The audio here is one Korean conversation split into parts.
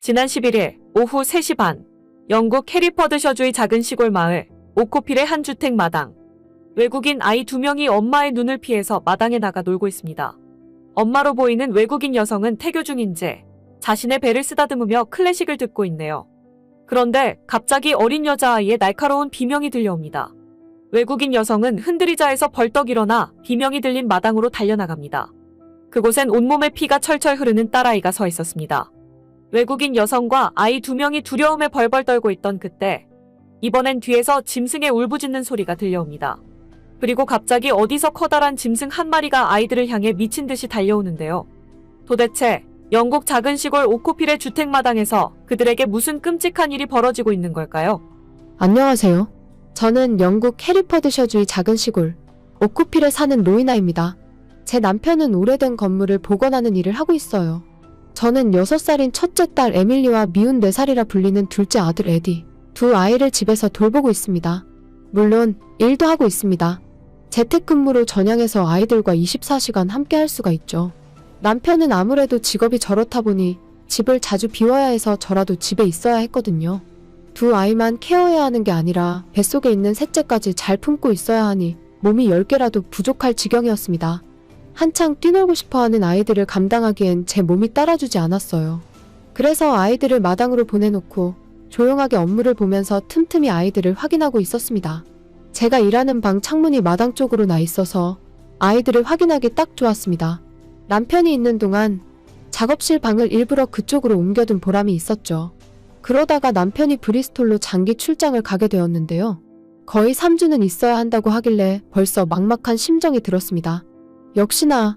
지난 11일 오후 3시 반, 영국 해리퍼드셔주의 작은 시골 마을 오코필의 한 주택 마당. 외국인 아이 2명이 엄마의 눈을 피해서 마당에 나가 놀고 있습니다. 엄마로 보이는 외국인 여성은 태교 중인 채 자신의 배를 쓰다듬으며 클래식을 듣고 있네요. 그런데 갑자기 어린 여자아이의 날카로운 비명이 들려옵니다. 외국인 여성은 흔들리자에서 벌떡 일어나 비명이 들린 마당으로 달려나갑니다. 그곳엔 온몸에 피가 철철 흐르는 딸아이가 서 있었습니다. 외국인 여성과 아이 2명이 두려움에 벌벌 떨고 있던 그때 이번엔 뒤에서 짐승의 울부짖는 소리가 들려옵니다. 그리고 갑자기 어디서 커다란 짐승 한 마리가 아이들을 향해 미친 듯이 달려오는데요. 도대체 영국 작은 시골 오코필의 주택마당에서 그들에게 무슨 끔찍한 일이 벌어지고 있는 걸까요? 안녕하세요. 저는 영국 해리퍼드셔주의 작은 시골 오코필에 사는 로이나입니다. 제 남편은 오래된 건물을 복원하는 일을 하고 있어요. 저는 6살인 첫째 딸 에밀리와 미운 4살이라 불리는 둘째 아들 에디, 두 아이를 집에서 돌보고 있습니다. 물론 일도 하고 있습니다. 재택근무로 전향해서 아이들과 24시간 함께 할 수가 있죠. 남편은 아무래도 직업이 저렇다 보니 집을 자주 비워야 해서 저라도 집에 있어야 했거든요. 두 아이만 케어해야 하는 게 아니라 뱃속에 있는 셋째까지 잘 품고 있어야 하니 몸이 10개라도 부족할 지경이었습니다. 한창 뛰놀고 싶어하는 아이들을 감당하기엔 제 몸이 따라주지 않았어요. 그래서 아이들을 마당으로 보내놓고 조용하게 업무를 보면서 틈틈이 아이들을 확인하고 있었습니다. 제가 일하는 방 창문이 마당 쪽으로 나 있어서 아이들을 확인하기 딱 좋았습니다. 남편이 있는 동안 작업실 방을 일부러 그쪽으로 옮겨둔 보람이 있었죠. 그러다가 남편이 브리스톨로 장기 출장을 가게 되었는데요. 거의 3주는 있어야 한다고 하길래 벌써 막막한 심정이 들었습니다. 역시나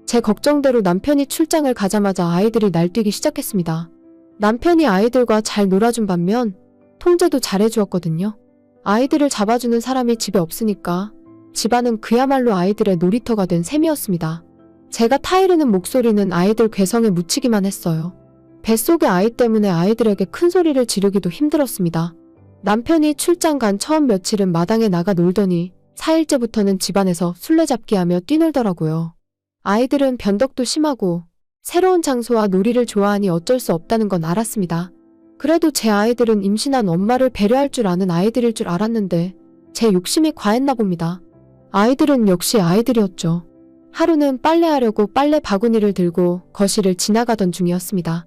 제 걱정대로 남편이 출장을 가자마자 아이들이 날뛰기 시작했습니다. 남편이 아이들과 잘 놀아준 반면 통제도 잘해주었거든요. 아이들을 잡아주는 사람이 집에 없으니까 집안은 그야말로 아이들의 놀이터가 된 셈이었습니다. 제가 타이르는 목소리는 아이들 괴성에 묻히기만 했어요. 뱃속의 아이 때문에 아이들에게 큰 소리를 지르기도 힘들었습니다. 남편이 출장 간 처음 며칠은 마당에 나가 놀더니 4일째부터는 집안에서 술래잡기 하며 뛰놀더라고요. 아이들은 변덕도 심하고 새로운 장소와 놀이를 좋아하니 어쩔 수 없다는 건 알았습니다. 그래도 제 아이들은 임신한 엄마를 배려할 줄 아는 아이들일 줄 알았는데 제 욕심이 과했나 봅니다. 아이들은 역시 아이들이었죠. 하루는 빨래하려고 빨래 바구니를 들고 거실을 지나가던 중이었습니다.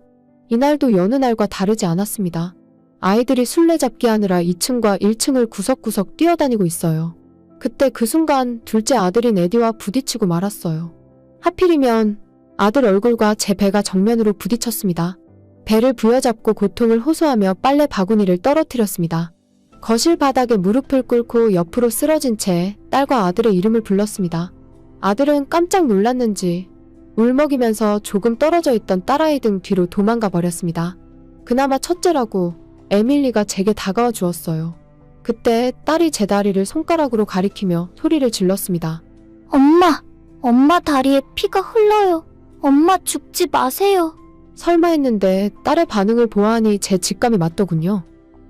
이날도 여느 날과 다르지 않았습니다. 아이들이 술래잡기 하느라 2층과 1층을 구석구석 뛰어다니고 있어요. 그때 그 순간 둘째 아들인 에디와 부딪히고 말았어요. 하필이면 아들 얼굴과 제 배가 정면으로 부딪혔습니다. 배를 부여잡고 고통을 호소하며 빨래 바구니를 떨어뜨렸습니다. 거실 바닥에 무릎을 꿇고 옆으로 쓰러진 채 딸과 아들의 이름을 불렀습니다. 아들은 깜짝 놀랐는지 울먹이면서 조금 떨어져 있던 딸아이 등 뒤로 도망가 버렸습니다. 그나마 첫째라고 에밀리가 제게 다가와 주었어요. 그때 딸이 제 다리를 손가락으로 가리키며 소리를 질렀습니다. 엄마 다리에 피가 흘러요. 엄마 죽지 마세요. 설마 했는데 딸의 반응을 보아하니 제 직감이 맞더군요.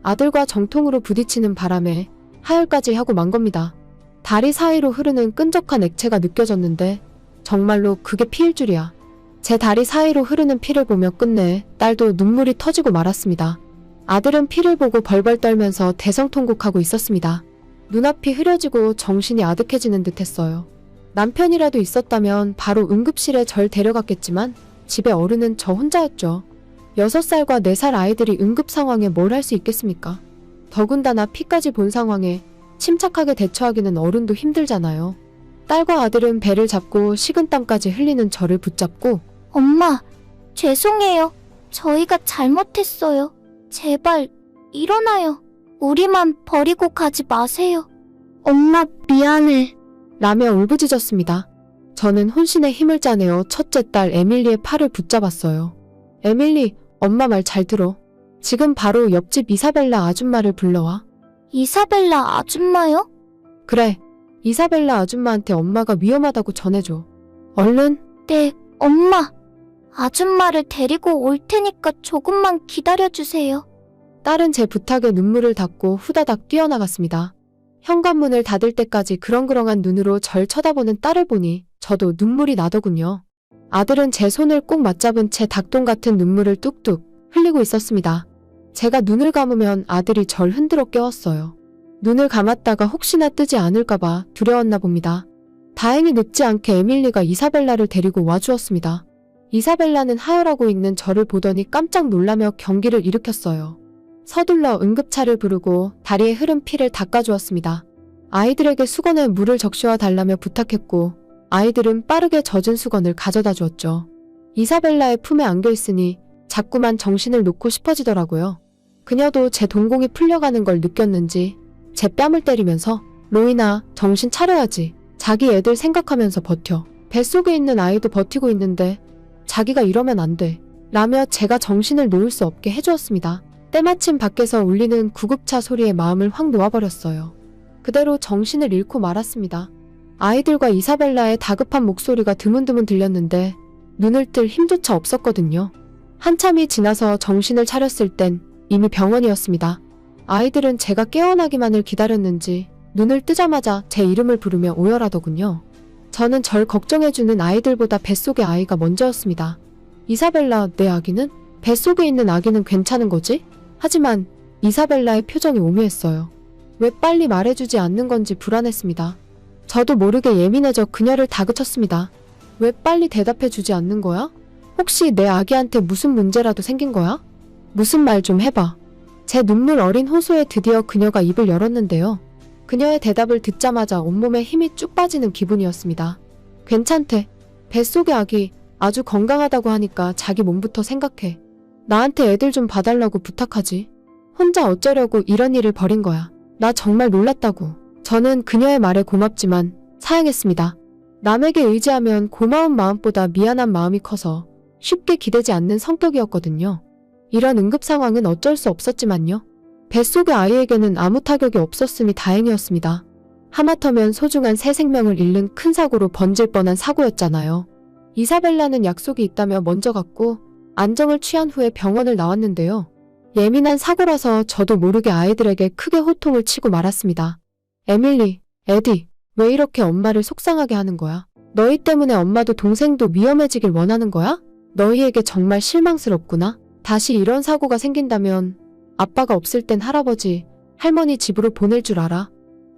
아들과 정통으로 부딪히는 바람에 하혈까지 하고 만 겁니다. 다리 사이로 흐르는 끈적한 액체가 느껴졌는데 정말로 그게 피일 줄이야. 제 다리 사이로 흐르는 피를 보며 끝내 딸도 눈물이 터지고 말았습니다. 아들은 피를 보고 벌벌 떨면서 대성통곡하고 있었습니다. 눈앞이 흐려지고 정신이 아득해지는 듯 했어요. 남편이라도 있었다면 바로 응급실에 절 데려갔겠지만 집에 어른은 저 혼자였죠. 6살과 4살 아이들이 응급 상황에 뭘 할 수 있겠습니까? 더군다나 피까지 본 상황에 침착하게 대처하기는 어른도 힘들잖아요. 딸과 아들은 배를 잡고 식은땀까지 흘리는 저를 붙잡고 엄마, 죄송해요. 저희가 잘못했어요. 제발 일어나요. 우리만 버리고 가지 마세요. 엄마 미안해. 라며 울부짖었습니다. 저는 혼신의 힘을 짜내어 첫째 딸 에밀리의 팔을 붙잡았어요. 에밀리, 엄마 말 잘 들어. 지금 바로 옆집 이사벨라 아줌마를 불러와. 이사벨라 아줌마요? 그래, 이사벨라 아줌마한테 엄마가 위험하다고 전해줘. 얼른. 네, 엄마. 아줌마를 데리고 올 테니까 조금만 기다려주세요. 딸은 제 부탁에 눈물을 닦고 후다닥 뛰어나갔습니다. 현관문을 닫을 때까지 그렁그렁한 눈으로 절 쳐다보는 딸을 보니 저도 눈물이 나더군요. 아들은 제 손을 꼭 맞잡은 채 닭똥 같은 눈물을 뚝뚝 흘리고 있었습니다. 제가 눈을 감으면 아들이 절 흔들어 깨웠어요. 눈을 감았다가 혹시나 뜨지 않을까봐 두려웠나 봅니다. 다행히 늦지 않게 에밀리가 이사벨라를 데리고 와주었습니다. 이사벨라는 하혈하고 있는 저를 보더니 깜짝 놀라며 경기를 일으켰어요. 서둘러 응급차를 부르고 다리에 흐른 피를 닦아주었습니다. 아이들에게 수건에 물을 적셔와 달라며 부탁했고 아이들은 빠르게 젖은 수건을 가져다 주었죠. 이사벨라의 품에 안겨 있으니 자꾸만 정신을 놓고 싶어지더라고요. 그녀도 제 동공이 풀려가는 걸 느꼈는지 제 뺨을 때리면서 로이나 정신 차려야지. 자기 애들 생각하면서 버텨. 뱃속에 있는 아이도 버티고 있는데 자기가 이러면 안 돼. 라며 제가 정신을 놓을 수 없게 해주었습니다. 때마침 밖에서 울리는 구급차 소리에 마음을 확 놓아버렸어요. 그대로 정신을 잃고 말았습니다. 아이들과 이사벨라의 다급한 목소리가 드문드문 들렸는데 눈을 뜰 힘조차 없었거든요. 한참이 지나서 정신을 차렸을 땐 이미 병원이었습니다. 아이들은 제가 깨어나기만을 기다렸는지 눈을 뜨자마자 제 이름을 부르며 오열하더군요. 저는 절 걱정해주는 아이들보다 뱃속의 아이가 먼저였습니다. 이사벨라, 내 아기는? 뱃속에 있는 아기는 괜찮은 거지? 하지만 이사벨라의 표정이 오묘했어요. 왜 빨리 말해주지 않는 건지 불안했습니다. 저도 모르게 예민해져 그녀를 다그쳤습니다. 왜 빨리 대답해주지 않는 거야? 혹시 내 아기한테 무슨 문제라도 생긴 거야? 무슨 말 좀 해봐. 제 눈물 어린 호소에 드디어 그녀가 입을 열었는데요. 그녀의 대답을 듣자마자 온몸에 힘이 쭉 빠지는 기분이었습니다. 괜찮대. 뱃속의 아기 아주 건강하다고 하니까 자기 몸부터 생각해. 나한테 애들 좀 봐달라고 부탁하지. 혼자 어쩌려고 이런 일을 벌인 거야. 나 정말 놀랐다고. 저는 그녀의 말에 고맙지만 사양했습니다. 남에게 의지하면 고마운 마음보다 미안한 마음이 커서 쉽게 기대지 않는 성격이었거든요. 이런 응급 상황은 어쩔 수 없었지만요. 뱃속의 아이에게는 아무 타격이 없었으니 다행이었습니다. 하마터면 소중한 새 생명을 잃는 큰 사고로 번질 뻔한 사고였잖아요. 이사벨라는 약속이 있다며 먼저 갔고 안정을 취한 후에 병원을 나왔는데요. 예민한 사고라서 저도 모르게 아이들에게 크게 호통을 치고 말았습니다. 에밀리, 에디, 왜 이렇게 엄마를 속상하게 하는 거야? 너희 때문에 엄마도 동생도 위험해지길 원하는 거야? 너희에게 정말 실망스럽구나. 다시 이런 사고가 생긴다면 아빠가 없을 땐 할아버지, 할머니 집으로 보낼 줄 알아.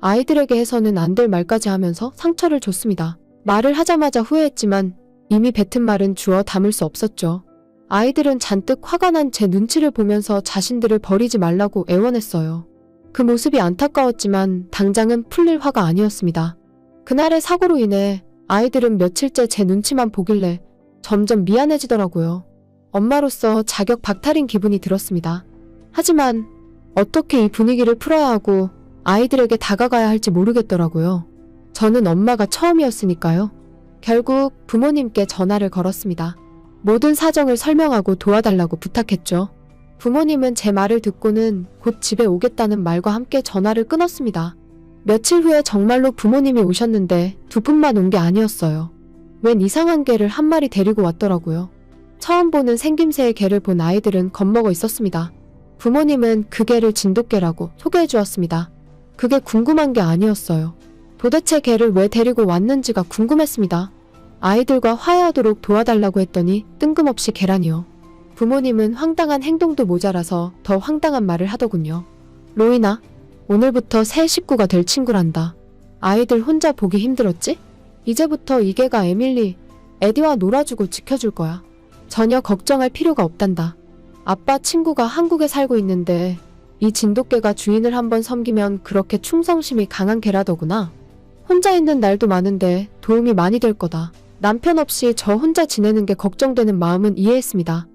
아이들에게 해서는 안 될 말까지 하면서 상처를 줬습니다. 말을 하자마자 후회했지만 이미 뱉은 말은 주워 담을 수 없었죠. 아이들은 잔뜩 화가 난 제 눈치를 보면서 자신들을 버리지 말라고 애원했어요. 그 모습이 안타까웠지만 당장은 풀릴 화가 아니었습니다. 그날의 사고로 인해 아이들은 며칠째 제 눈치만 보길래 점점 미안해지더라고요. 엄마로서 자격 박탈인 기분이 들었습니다. 하지만 어떻게 이 분위기를 풀어야 하고 아이들에게 다가가야 할지 모르겠더라고요. 저는 엄마가 처음이었으니까요. 결국 부모님께 전화를 걸었습니다. 모든 사정을 설명하고 도와달라고 부탁했죠. 부모님은 제 말을 듣고는 곧 집에 오겠다는 말과 함께 전화를 끊었습니다. 며칠 후에 정말로 부모님이 오셨는데 두 분만 온 게 아니었어요. 웬 이상한 개를 한 마리 데리고 왔더라고요. 처음 보는 생김새의 개를 본 아이들은 겁먹어 있었습니다. 부모님은 그 개를 진돗개라고 소개해 주었습니다. 그게 궁금한 게 아니었어요. 도대체 개를 왜 데리고 왔는지가 궁금했습니다. 아이들과 화해하도록 도와달라고 했더니 뜬금없이 개라니요. 부모님은 황당한 행동도 모자라서 더 황당한 말을 하더군요. 로이나, 오늘부터 새 식구가 될 친구란다. 아이들 혼자 보기 힘들었지? 이제부터 이 개가 에밀리, 에디와 놀아주고 지켜줄 거야. 전혀 걱정할 필요가 없단다. 아빠 친구가 한국에 살고 있는데 이 진돗개가 주인을 한번 섬기면 그렇게 충성심이 강한 개라더구나. 혼자 있는 날도 많은데 도움이 많이 될 거다. 남편 없이 저 혼자 지내는 게 걱정되는 마음은 이해했습니다.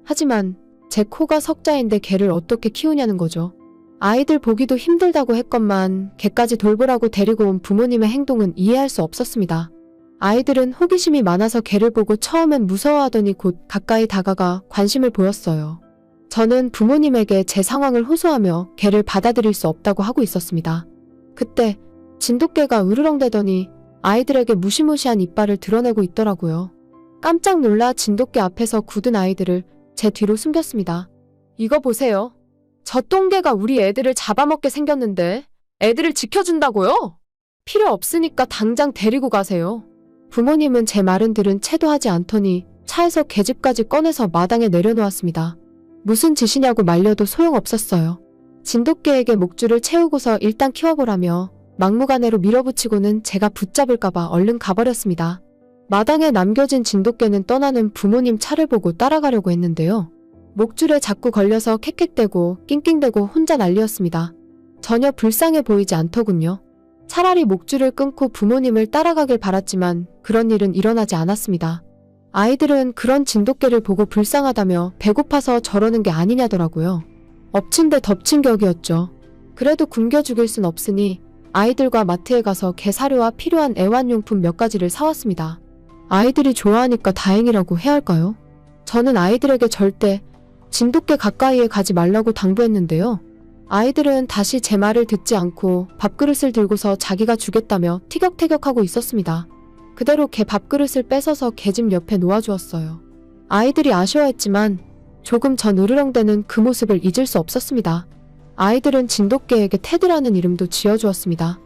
하지만 제 코가 석자인데 개를 어떻게 키우냐는 거죠. 아이들 보기도 힘들다고 했건만 개까지 돌보라고 데리고 온 부모님의 행동은 이해할 수 없었습니다. 아이들은 호기심이 많아서 개를 보고 처음엔 무서워하더니 곧 가까이 다가가 관심을 보였어요. 저는 부모님에게 제 상황을 호소하며 개를 받아들일 수 없다고 하고 있었습니다. 그때 진돗개가 으르렁대더니 아이들에게 무시무시한 이빨을 드러내고 있더라고요. 깜짝 놀라 진돗개 앞에서 굳은 아이들을 제 뒤로 숨겼습니다. 이거 보세요. 저 똥개가 우리 애들을 잡아먹게 생겼는데 애들을 지켜준다고요? 필요 없으니까 당장 데리고 가세요. 부모님은 제 말은 들은 채도 하지 않더니 차에서 계집까지 꺼내서 마당에 내려놓았습니다. 무슨 짓이냐고 말려도 소용없었어요. 진돗개에게 목줄을 채우고서 일단 키워보라며 막무가내로 밀어붙이고는 제가 붙잡을까봐 얼른 가버렸습니다. 마당에 남겨진 진돗개는 떠나는 부모님 차를 보고 따라가려고 했는데요. 목줄에 자꾸 걸려서 캑캑대고 낑낑대고 혼자 난리였습니다. 전혀 불쌍해 보이지 않더군요. 차라리 목줄을 끊고 부모님을 따라가길 바랐지만 그런 일은 일어나지 않았습니다. 아이들은 그런 진돗개를 보고 불쌍하다며 배고파서 저러는 게 아니냐더라고요. 엎친 데 덮친 격이었죠. 그래도 굶겨 죽일 순 없으니 아이들과 마트에 가서 개 사료와 필요한 애완용품 몇 가지를 사왔습니다. 아이들이 좋아하니까 다행이라고 해야 할까요? 저는 아이들에게 절대 진돗개 가까이에 가지 말라고 당부했는데요. 아이들은 다시 제 말을 듣지 않고 밥그릇을 들고서 자기가 주겠다며 티격태격하고 있었습니다. 그대로 개 밥그릇을 뺏어서 개집 옆에 놓아주었어요. 아이들이 아쉬워했지만 조금 전 으르렁대는 그 모습을 잊을 수 없었습니다. 아이들은 진돗개에게 테드라는 이름도 지어주었습니다.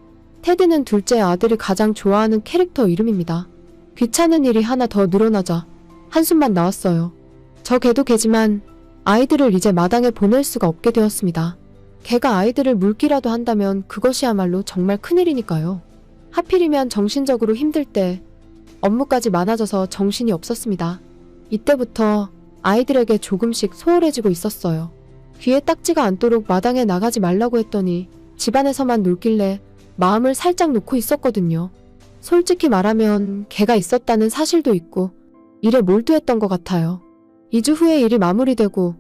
테드는 둘째 아들이 가장 좋아하는 캐릭터 이름입니다. 귀찮은 일이 하나 더 늘어나자 한숨만 나왔어요. 저 개도 개지만 아이들을 이제 마당에 보낼 수가 없게 되었습니다. 개가 아이들을 물기라도 한다면 그것이야말로 정말 큰일이니까요. 하필이면 정신적으로 힘들 때 업무까지 많아져서 정신이 없었습니다. 이때부터 아이들에게 조금씩 소홀해지고 있었어요. 귀에 딱지가 않도록 마당에 나가지 말라고 했더니 집안에서만 놀길래 마음을 살짝 놓고 있었거든요. 솔직히 말하면 개가 있었다는 사실도 있고 일에 몰두했던 것 같아요. 2주 후에 일이 마무리되고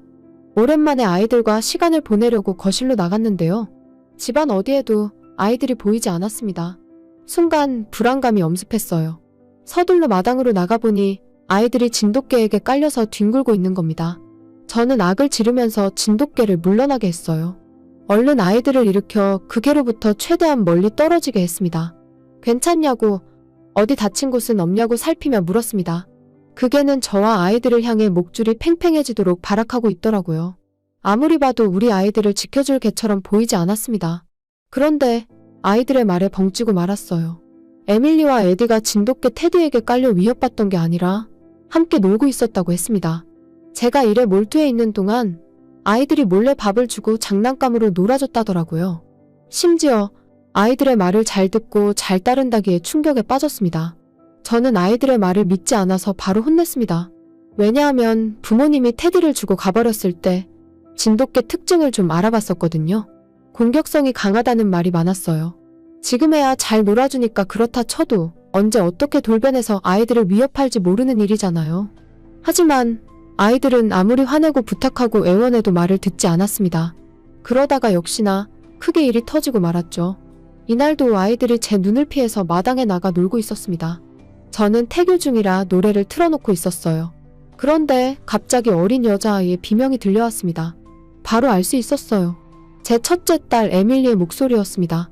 오랜만에 아이들과 시간을 보내려고 거실로 나갔는데요. 집안 어디에도 아이들이 보이지 않았습니다. 순간 불안감이 엄습했어요. 서둘러 마당으로 나가보니 아이들이 진돗개에게 깔려서 뒹굴고 있는 겁니다. 저는 악을 지르면서 진돗개를 물러나게 했어요. 얼른 아이들을 일으켜 그 개로부터 최대한 멀리 떨어지게 했습니다. 괜찮냐고, 어디 다친 곳은 없냐고 살피며 물었습니다. 그 개는 저와 아이들을 향해 목줄이 팽팽해지도록 발악하고 있더라고요. 아무리 봐도 우리 아이들을 지켜줄 개처럼 보이지 않았습니다. 그런데 아이들의 말에 벙찌고 말았어요. 에밀리와 에디가 진돗개 테드에게 깔려 위협받던 게 아니라 함께 놀고 있었다고 했습니다. 제가 일에 몰두해 있는 동안 아이들이 몰래 밥을 주고 장난감으로 놀아줬다더라고요. 심지어 아이들의 말을 잘 듣고 잘 따른다기에 충격에 빠졌습니다. 저는 아이들의 말을 믿지 않아서 바로 혼냈습니다. 왜냐하면 부모님이 테드를 주고 가버렸을 때 진돗개 특징을 좀 알아봤었거든요. 공격성이 강하다는 말이 많았어요. 지금에야 잘 놀아주니까 그렇다 쳐도 언제 어떻게 돌변해서 아이들을 위협할지 모르는 일이잖아요. 하지만 아이들은 아무리 화내고 부탁하고 애원해도 말을 듣지 않았습니다. 그러다가 역시나 크게 일이 터지고 말았죠. 이날도 아이들이 제 눈을 피해서 마당에 나가 놀고 있었습니다. 저는 태교 중이라 노래를 틀어놓고 있었어요. 그런데 갑자기 어린 여자아이의 비명이 들려왔습니다. 바로 알 수 있었어요. 제 첫째 딸 에밀리의 목소리였습니다.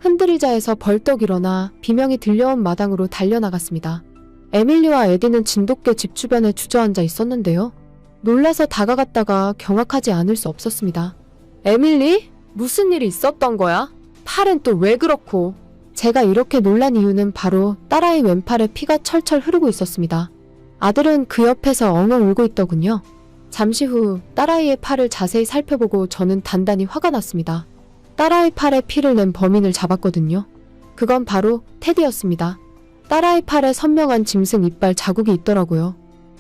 흔들리자에서 벌떡 일어나 비명이 들려온 마당으로 달려나갔습니다. 에밀리와 에디는 진돗개 집 주변에 주저앉아 있었는데요. 놀라서 다가갔다가 경악하지 않을 수 없었습니다. 에밀리? 무슨 일이 있었던 거야? 팔은 또 왜 그렇고? 제가 이렇게 놀란 이유는 바로 딸아이 왼팔에 피가 철철 흐르고 있었습니다. 아들은 그 옆에서 엉엉 울고 있더군요. 잠시 후 딸아이의 팔을 자세히 살펴보고 저는 단단히 화가 났습니다. 딸아이 팔에 피를 낸 범인을 잡았거든요. 그건 바로 테디였습니다. 딸아이 팔에 선명한 짐승 이빨 자국이 있더라고요.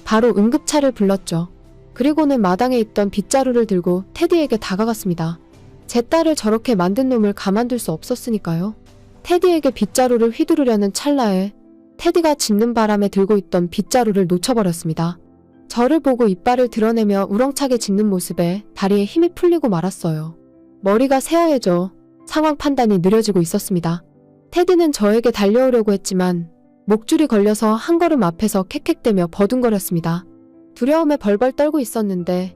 바로 응급차를 불렀죠. 그리고는 마당에 있던 빗자루를 들고 테디에게 다가갔습니다. 제 딸을 저렇게 만든 놈을 가만둘 수 없었으니까요. 테디에게 빗자루를 휘두르려는 찰나에 테디가 짖는 바람에 들고 있던 빗자루를 놓쳐버렸습니다. 저를 보고 이빨을 드러내며 우렁차게 짖는 모습에 다리에 힘이 풀리고 말았어요. 머리가 새하얘져 상황 판단이 느려지고 있었습니다. 테디는 저에게 달려오려고 했지만 목줄이 걸려서 한 걸음 앞에서 캑캑대며 버둥거렸습니다. 두려움에 벌벌 떨고 있었는데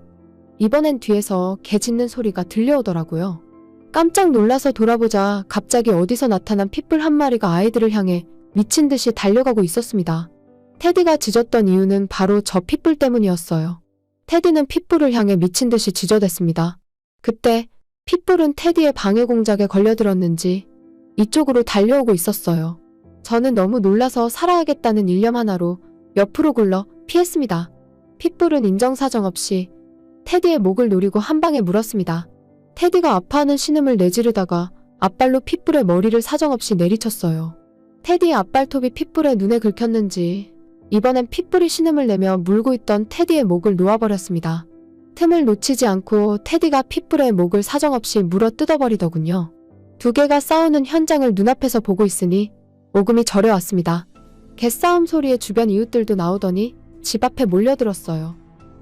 이번엔 뒤에서 개 짖는 소리가 들려오더라고요. 깜짝 놀라서 돌아보자 갑자기 어디서 나타난 핏불 한 마리가 아이들을 향해 미친 듯이 달려가고 있었습니다. 테디가 짖었던 이유는 바로 저 핏불 때문이었어요. 테디는 핏불을 향해 미친 듯이 짖어댔습니다. 그때 핏불은 테디의 방해 공작에 걸려들었는지 이쪽으로 달려오고 있었어요. 저는 너무 놀라서 살아야겠다는 일념 하나로 옆으로 굴러 피했습니다. 핏불은 인정사정 없이 테디의 목을 노리고 한 방에 물었습니다. 테디가 아파하는 신음을 내지르다가 앞발로 핏불에 머리를 사정없이 내리쳤어요. 테디의 앞발톱이 핏불에 눈에 긁혔는지 이번엔 핏불이 신음을 내며 물고 있던 테디의 목을 놓아버렸습니다. 틈을 놓치지 않고 테디가 핏불의 목을 사정없이 물어 뜯어버리더군요. 두 개가 싸우는 현장을 눈앞에서 보고 있으니 오금이 저려왔습니다. 개싸움 소리에 주변 이웃들도 나오더니 집 앞에 몰려들었어요.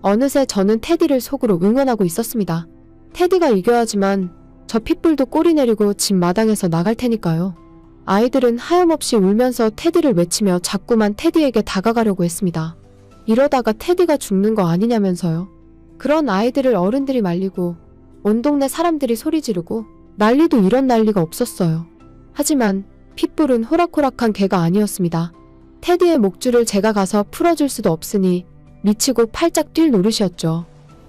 어느새 저는 테디를 속으로 응원하고 있었습니다. 테디가 이겨야지만 저 핏불도 꼬리 내리고 집 마당에서 나갈 테니까요. 아이들은 하염없이 울면서 테디를 외치며 자꾸만 테디에게 다가가려고 했습니다. 이러다가 테디가 죽는 거 아니냐면서요. 그런 아이들을 어른들이 말리고 온 동네 사람들이 소리 지르고 난리도 이런 난리가 없었어요. 하지만 핏불은 호락호락한 개가 아니었습니다. 테디의 목줄을 제가 가서 풀어줄 수도 없으니 미치고 팔짝 뛸 노릇이었죠.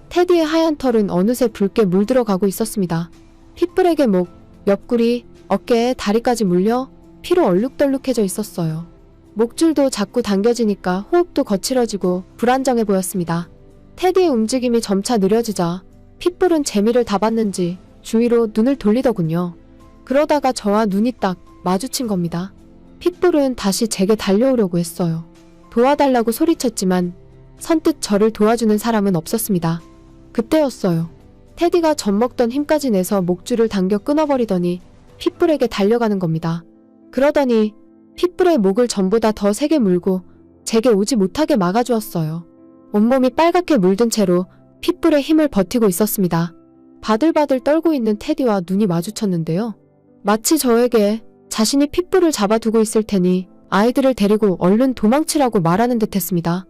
테디의 하얀 털은 어느새 붉게 물들어가고 있었습니다. 핏불에게 목, 옆구리, 어깨에 다리까지 물려 피로 얼룩덜룩해져 있었어요. 목줄도 자꾸 당겨지니까 호흡도 거칠어지고 불안정해 보였습니다. 테디의 움직임이 점차 느려지자 핏불은 재미를 다 봤는지 주위로 눈을 돌리더군요. 그러다가 저와 눈이 딱 마주친 겁니다. 핏불은 다시 제게 달려오려고 했어요. 도와달라고 소리쳤지만 선뜻 저를 도와주는 사람은 없었습니다. 그때였어요. 테디가 젖먹던 힘까지 내서 목줄을 당겨 끊어버리더니 핏불에게 달려가는 겁니다. 그러더니 핏불의 목을 전보다 더 세게 물고 제게 오지 못하게 막아주었어요. 온몸이 빨갛게 물든 채로 핏불의 힘을 버티고 있었습니다. 바들바들 떨고 있는 테디와 눈이 마주쳤는데요. 마치 저에게 자신이 핏불을 잡아두고 있을 테니 아이들을 데리고 얼른 도망치라고 말하는 듯 했습니다.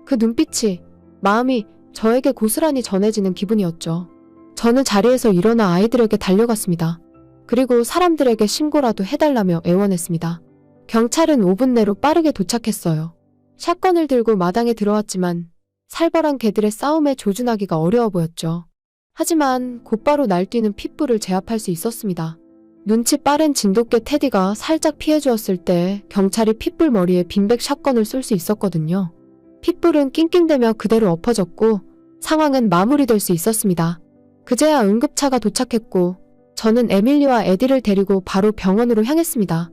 그 눈빛이, 마음이 저에게 고스란히 전해지는 기분이었죠. 저는 자리에서 일어나 아이들에게 달려갔습니다. 그리고 사람들에게 신고라도 해달라며 애원했습니다. 경찰은 5분 내로 빠르게 도착했어요. 샷건을 들고 마당에 들어왔지만 살벌한 개들의 싸움에 조준하기가 어려워 보였죠. 하지만 곧바로 날뛰는 핏불을 제압할 수 있었습니다. 눈치 빠른 진돗개 테디가 살짝 피해주었을 때 경찰이 핏불 머리에 빈백 샷건을 쏠 수 있었거든요. 핏불은 낑낑대며 그대로 엎어졌고 상황은 마무리될 수 있었습니다. 그제야 응급차가 도착했고 저는 에밀리와 에디를 데리고 바로 병원으로 향했습니다.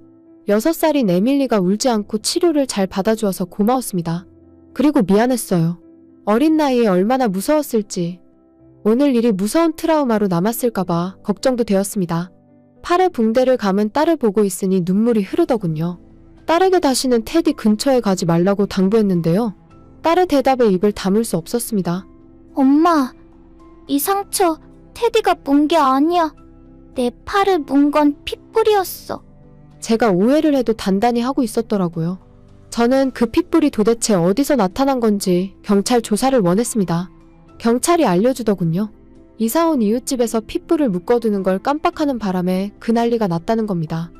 6살인 에밀리가 울지 않고 치료를 잘 받아주어서 고마웠습니다. 그리고 미안했어요. 어린 나이에 얼마나 무서웠을지, 오늘 일이 무서운 트라우마로 남았을까봐 걱정도 되었습니다. 팔에 붕대를 감은 딸을 보고 있으니 눈물이 흐르더군요. 딸에게 다시는 테디 근처에 가지 말라고 당부했는데요. 딸의 대답에 입을 다물 수 없었습니다. 엄마, 이 상처 테디가 문 게 아니야. 내 팔을 문 건 핏불이었어. 제가 오해를 해도 단단히 하고 있었더라고요. 저는 그 핏불이 도대체 어디서 나타난 건지 경찰 조사를 원했습니다. 경찰이 알려주더군요. 이사온 이웃집에서 핏불을 묶어두는 걸 깜빡하는 바람에 그 난리가 났다는 겁니다.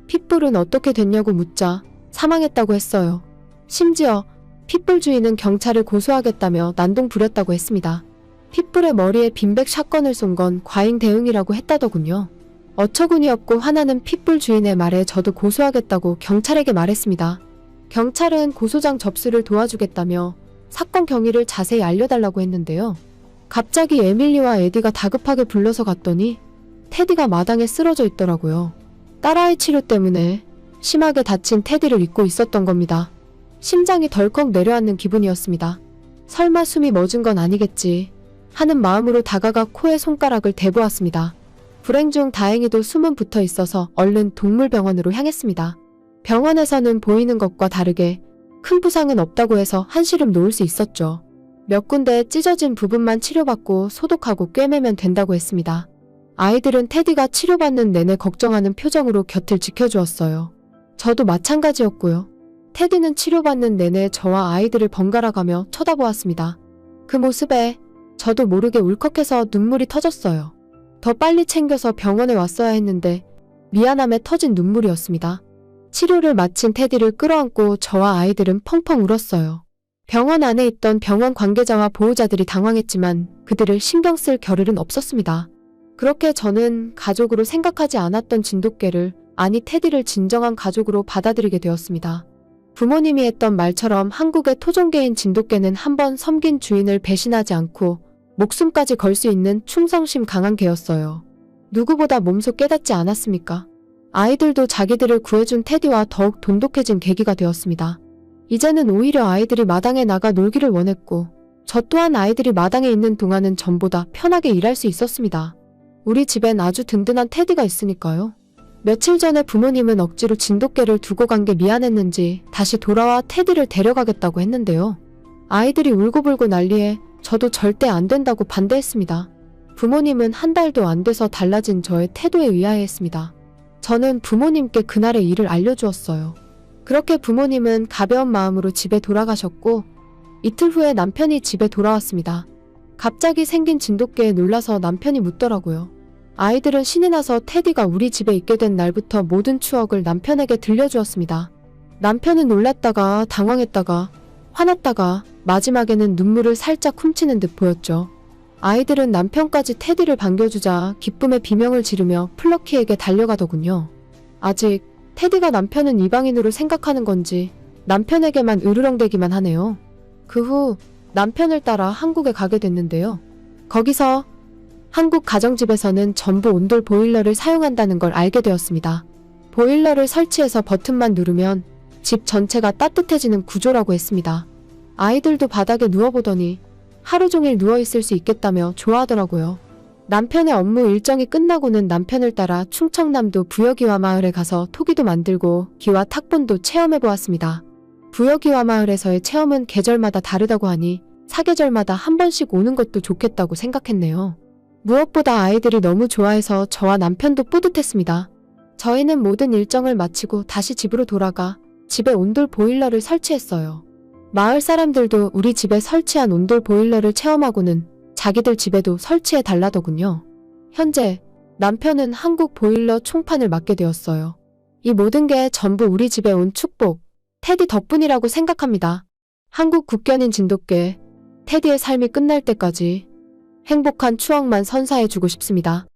핏불은 어떻게 됐냐고 묻자 사망했다고 했어요. 심지어 핏불 주인은 경찰을 고소하겠다며 난동 부렸다고 했습니다. 핏불의 머리에 빈백 샷건을 쏜 건 과잉 대응이라고 했다더군요. 어처구니 없고 화나는 핏불 주인의 말에 저도 고소하겠다고 경찰에게 말했습니다. 경찰은 고소장 접수를 도와주겠다며 사건 경위를 자세히 알려달라고 했는데요. 갑자기 에밀리와 에디가 다급하게 불러서 갔더니 테디가 마당에 쓰러져 있더라고요. 딸아이 치료 때문에 심하게 다친 테디를 잊고 있었던 겁니다. 심장이 덜컥 내려앉는 기분이었습니다. 설마 숨이 멎은 건 아니겠지 하는 마음으로 다가가 코에 손가락을 대보았습니다. 불행 중 다행히도 숨은 붙어 있어서 얼른 동물병원으로 향했습니다. 병원에서는 보이는 것과 다르게 큰 부상은 없다고 해서 한시름 놓을 수 있었죠. 몇 군데 찢어진 부분만 치료받고 소독하고 꿰매면 된다고 했습니다. 아이들은 테디가 치료받는 내내 걱정하는 표정으로 곁을 지켜주었어요. 저도 마찬가지였고요. 테디는 치료받는 내내 저와 아이들을 번갈아가며 쳐다보았습니다. 그 모습에 저도 모르게 울컥해서 눈물이 터졌어요. 더 빨리 챙겨서 병원에 왔어야 했는데 미안함에 터진 눈물이었습니다. 치료를 마친 테디를 끌어안고 저와 아이들은 펑펑 울었어요. 병원 안에 있던 병원 관계자와 보호자들이 당황했지만 그들을 신경 쓸 겨를은 없었습니다. 그렇게 저는 가족으로 생각하지 않았던 진돗개를, 아니 테디를 진정한 가족으로 받아들이게 되었습니다. 부모님이 했던 말처럼 한국의 토종개인 진돗개는 한번 섬긴 주인을 배신하지 않고 목숨까지 걸 수 있는 충성심 강한 개였어요. 누구보다 몸소 깨닫지 않았습니까? 아이들도 자기들을 구해준 테디와 더욱 돈독해진 계기가 되었습니다. 이제는 오히려 아이들이 마당에 나가 놀기를 원했고, 저 또한 아이들이 마당에 있는 동안은 전보다 편하게 일할 수 있었습니다. 우리 집엔 아주 든든한 테디가 있으니까요. 며칠 전에 부모님은 억지로 진돗개를 두고 간 게 미안했는지 다시 돌아와 테디를 데려가겠다고 했는데요. 아이들이 울고불고 난리에 저도 절대 안 된다고 반대했습니다. 부모님은 한 달도 안 돼서 달라진 저의 태도에 의아해했습니다. 저는 부모님께 그날의 일을 알려주었어요. 그렇게 부모님은 가벼운 마음으로 집에 돌아가셨고, 이틀 후에 남편이 집에 돌아왔습니다. 갑자기 생긴 진돗개에 놀라서 남편이 묻더라고요. 아이들은 신이 나서 테디가 우리 집에 있게 된 날부터 모든 추억을 남편에게 들려주었습니다. 남편은 놀랐다가 당황했다가 화났다가 마지막에는 눈물을 살짝 훔치는 듯 보였죠. 아이들은 남편까지 테디를 반겨주자 기쁨의 비명을 지르며 플러키에게 달려가더군요. 아직 테디가 남편은 이방인으로 생각하는 건지 남편에게만 으르렁대기만 하네요. 그 후 남편을 따라 한국에 가게 됐는데요. 거기서 한국 가정집에서는 전부 온돌 보일러를 사용한다는 걸 알게 되었습니다. 보일러를 설치해서 버튼만 누르면 집 전체가 따뜻해지는 구조라고 했습니다. 아이들도 바닥에 누워보더니 하루 종일 누워있을 수 있겠다며 좋아하더라고요. 남편의 업무 일정이 끝나고는 남편을 따라 충청남도 부여기와 마을에 가서 토기도 만들고 기와 탁본도 체험해보았습니다. 부여기와 마을에서의 체험은 계절마다 다르다고 하니 사계절마다 한 번씩 오는 것도 좋겠다고 생각했네요. 무엇보다 아이들이 너무 좋아해서 저와 남편도 뿌듯했습니다. 저희는 모든 일정을 마치고 다시 집으로 돌아가 집에 온돌 보일러를 설치했어요. 마을 사람들도 우리 집에 설치한 온돌 보일러를 체험하고는 자기들 집에도 설치해 달라더군요. 현재 남편은 한국 보일러 총판을 맡게 되었어요. 이 모든 게 전부 우리 집에 온 축복, 테디 덕분이라고 생각합니다. 한국 국견인 진돗개, 테디의 삶이 끝날 때까지 행복한 추억만 선사해주고 싶습니다.